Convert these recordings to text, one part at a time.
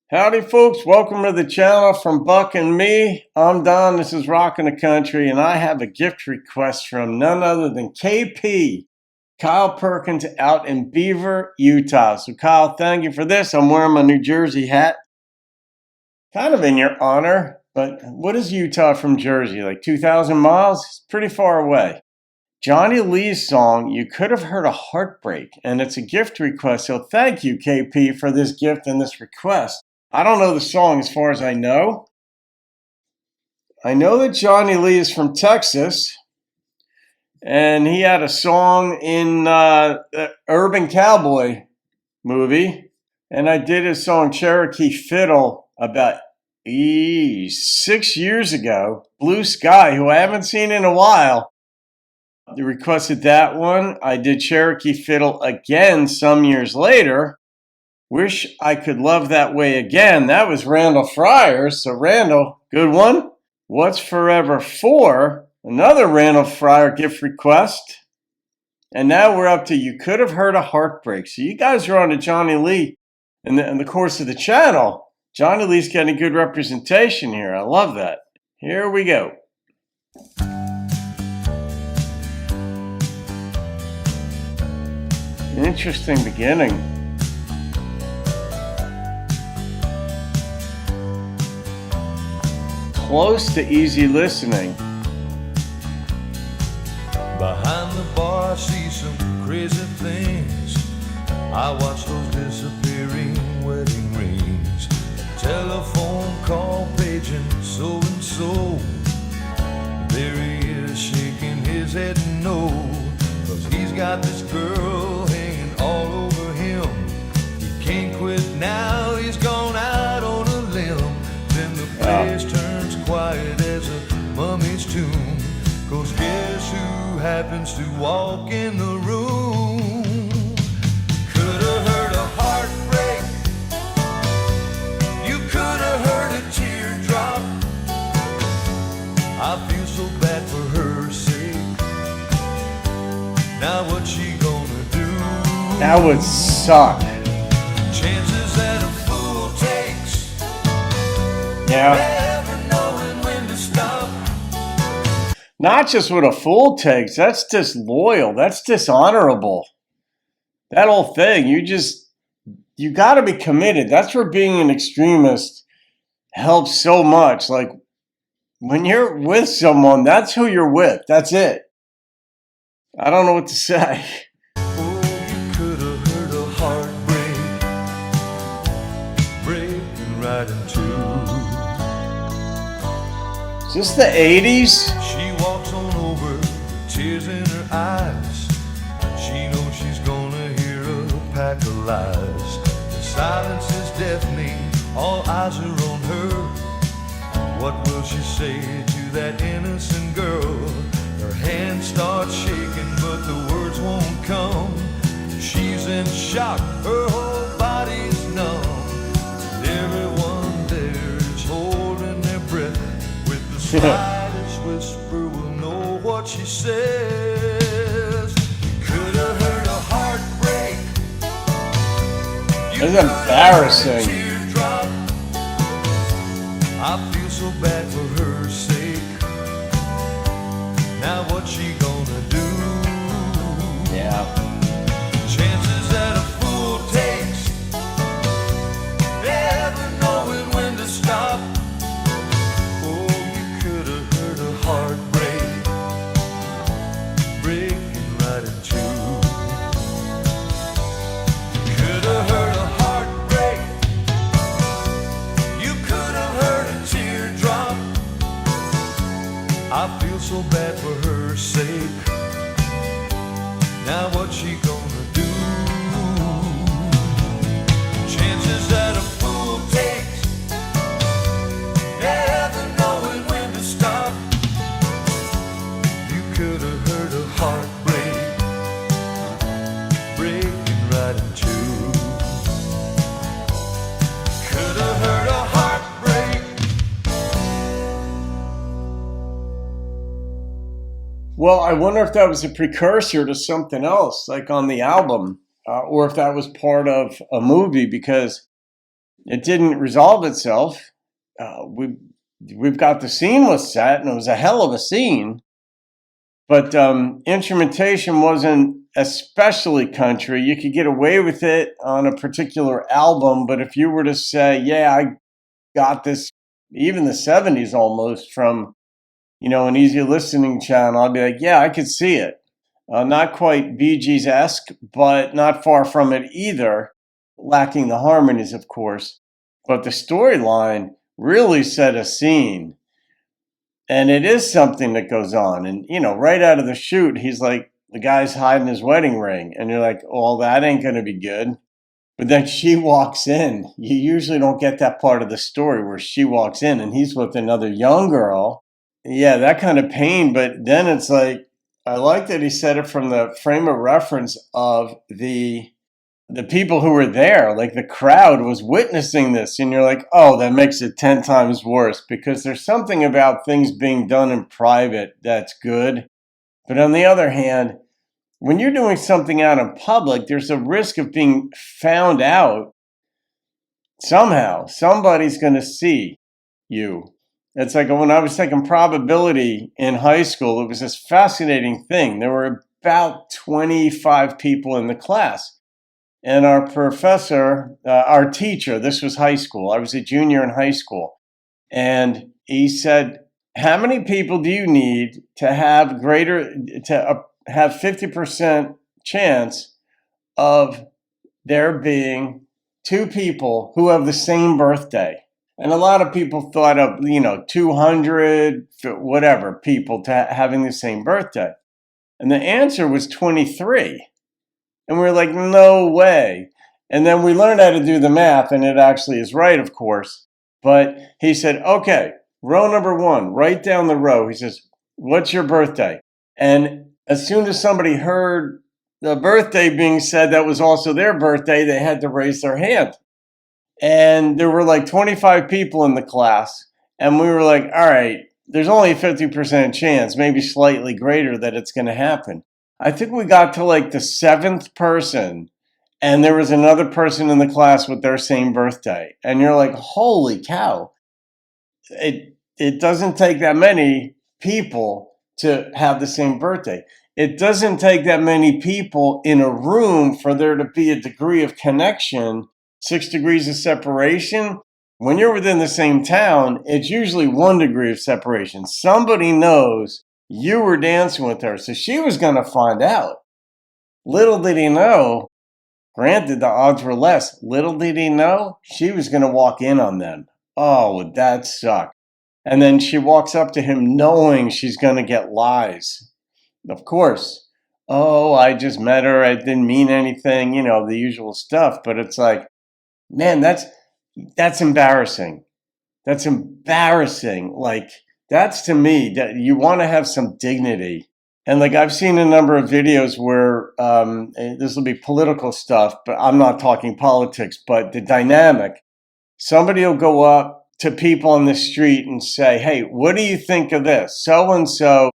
Howdy folks, welcome to the channel from Buck and me. I'm Don, this is Rockin' the Country, and I have a gift request from none other than KP, Kyle Perkins out in Beaver, Utah. So Kyle, thank you for this. I'm wearing my New Jersey hat. Kind of in your honor, but what is Utah from Jersey? Like 2,000 miles? It's pretty far away. Johnny Lee's song, You Could Have Heard a Heartbreak, and it's a gift request. So thank you, KP, for this gift and this request. I don't know the song as far as I know. I know that Johnny Lee is from Texas, and he had a song in the Urban Cowboy movie, and I did his song Cherokee Fiddle about 6 years ago. Blue Sky, who I haven't seen in a while, requested that one. I did Cherokee Fiddle again some years later. Wish I Could Love That Way Again. That was Randall Fryers. So Randall, good one. What's Forever For? Another Randall Fryer gift request. And now we're up to You Could Have Heard a Heartbreak. So you guys are on to Johnny Lee in the course of the channel. Johnny Lee's getting good representation here. I love that. Here we go. Interesting beginning. Close to easy listening. Behind the bar I see some crazy things. I watch those disappearing wedding rings. Telephone call paging so and so. There he is shaking his head no, 'cause he's got this girl hanging all over him. He can't quit now, he's gone out on a limb. Then the place turns quiet as a mummy's tomb, 'cause guess who happens to walk in the room? Could have heard a heartbreak. You could have heard a teardrop. I feel so bad for her sake. Now what's she gonna do? That would suck. Chances that a fool takes. Yeah. Not just what a fool takes, that's disloyal, that's dishonorable. That whole thing, you gotta be committed. That's where being an extremist helps so much. Like, when you're with someone, that's who you're with, that's it. I don't know what to say. Oh, you could have heard a heartbreak, breaking right in two. Is this the 80s? She walks on over, tears in her eyes. She knows she's gonna hear a pack of lies. The silence is deafening, all eyes are on her. What will she say to that innocent girl? Her hand starts shaking, but the words won't come. She's in shock, her whole body's numb. And everyone there is holding their breath. With the slightest whisper, we'll know what she says. You could have heard a heartbreak. That's embarrassing. I feel so bad for her sake. Now what's she gonna do? Yeah. Chances that a fool takes, never knowing when to stop. Oh, you could have heard a heartbreak, breaking right in two. Could have heard a heartbreak. You could have heard a teardrop. I feel so bad for her sake. Now what's she gonna do? Chances that a fool takes, never knowing when to stop. You could have heard a heartbreak, breaking right in two. Could have heard a heartbreak. Well, I wonder if that was a precursor to something else, like on the album, or if that was part of a movie, because it didn't resolve itself. We've got the scene was set, and it was a hell of a scene. But instrumentation wasn't especially country. You could get away with it on a particular album, but if you were to say, yeah, I got this, even the 70s almost, from, an easy listening channel, I'd be like, yeah, I could see it. Not quite Bee Gees-esque, but not far from it either, lacking the harmonies, of course. But the storyline really set a scene. And it is something that goes on. And, right out of the chute, he's like, the guy's hiding his wedding ring. And you're like, well, that ain't going to be good. But then she walks in. You usually don't get that part of the story where she walks in and he's with another young girl. Yeah, that kind of pain. But then it's like, I like that he said it from the frame of reference of the people who were there, like the crowd was witnessing this, and you're like, oh, that makes it 10 times worse, because there's something about things being done in private that's good. But on the other hand, when you're doing something out in public, there's a risk of being found out somehow. Somebody's going to see you. It's like when I was taking probability in high school, it was this fascinating thing. There were about 25 people in the class. And our professor, our teacher, this was high school. I was a junior in high school. And he said, how many people do you need to have have 50% chance of there being two people who have the same birthday? And a lot of people thought of, 200, whatever, people having the same birthday. And the answer was 23. And we were like, no way. And then we learned how to do the math, and it actually is right, of course. But he said, okay, row number 1, right down the row. He says, what's your birthday? And as soon as somebody heard the birthday being said that was also their birthday, they had to raise their hand. And there were like 25 people in the class. And we were like, all right, there's only a 50% chance, maybe slightly greater, that it's going to happen. I think we got to like the 7th person, and there was another person in the class with their same birthday. And you're like, holy cow. It doesn't take that many people to have the same birthday. It doesn't take that many people in a room for there to be a degree of connection, 6 degrees of separation. When you're within the same town, it's usually 1 degree of separation. Somebody knows you were dancing with her, so she was going to find out. Little did he know, granted the odds were less, little did he know she was going to walk in on them. Oh, would that suck? And then she walks up to him knowing she's going to get lies. Of course. Oh, I just met her. I didn't mean anything, the usual stuff. But it's like, man, that's embarrassing. That's embarrassing. Like, that's, to me, that you want to have some dignity. And like, I've seen a number of videos where this will be political stuff, but I'm not talking politics, but the dynamic. Somebody will go up to people on the street and say, hey, what do you think of this? So-and-so,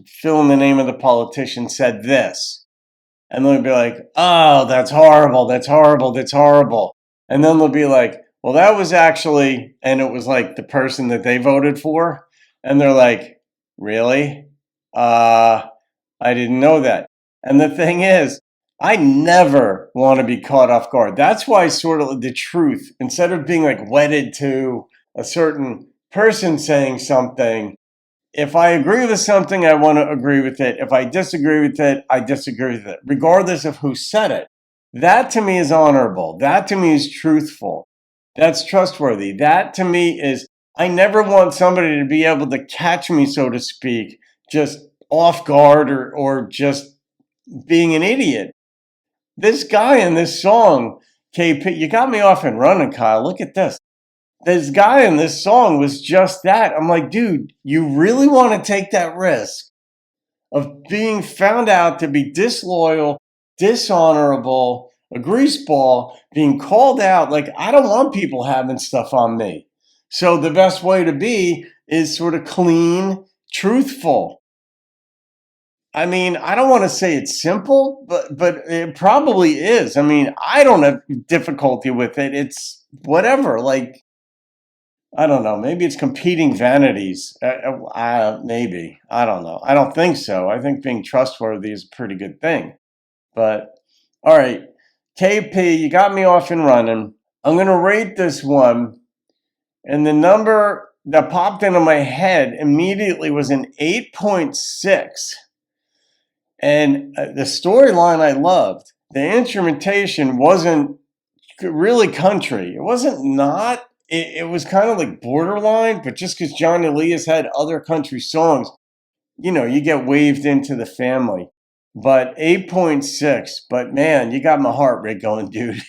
fill in the name of the politician, said this. And they'll be like, oh, that's horrible, that's horrible, that's horrible. And then they'll be like, well, that was actually, and it was like the person that they voted for. And they're like, really? I didn't know that. And the thing is, I never want to be caught off guard. That's why sort of the truth, instead of being like wedded to a certain person saying something, if I agree with something, I want to agree with it. If I disagree with it, I disagree with it, regardless of who said it. That to me is honorable. That to me is truthful. That's trustworthy. That to me is, I never want somebody to be able to catch me, so to speak, just off guard or just being an idiot. This guy in this song, KP, you got me off and running, Kyle. Look at this. This guy in this song was just that. I'm like, dude, you really want to take that risk of being found out to be disloyal, dishonorable, a greaseball, being called out? Like, I don't want people having stuff on me. So the best way to be is sort of clean, truthful. I mean, I don't want to say it's simple, but it probably is. I mean, I don't have difficulty with it. It's whatever. Like, I don't know. Maybe it's competing vanities. Maybe. I don't know. I don't think so. I think being trustworthy is a pretty good thing. But all right, KP, you got me off and running. I'm going to rate this one, and the number that popped into my head immediately was an 8.6. And the storyline I loved. The instrumentation wasn't really country. It wasn't not. It was kind of like borderline, but just because Johnny Lee has had other country songs, you get waved into the family. But 8.6, but man, you got my heart rate going, dude.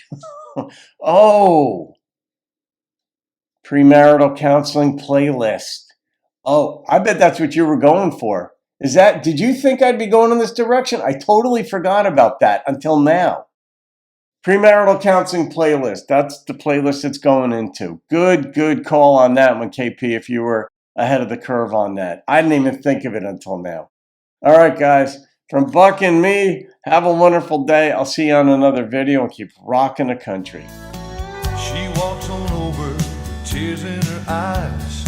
Oh, premarital counseling playlist. Oh, I bet that's what you were going for. Did you think I'd be going in this direction? I totally forgot about that until now. Premarital counseling playlist. That's the playlist it's going into. Good call on that one, KP, if you were ahead of the curve on that. I didn't even think of it until now. All right, guys. From Buck and me, have a wonderful day. I'll see you on another video and keep rocking the country. She walks on over with tears in her eyes.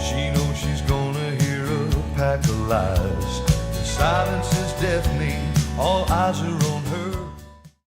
She knows she's gonna hear a pack of lies. The silence is deafening, all eyes are on her.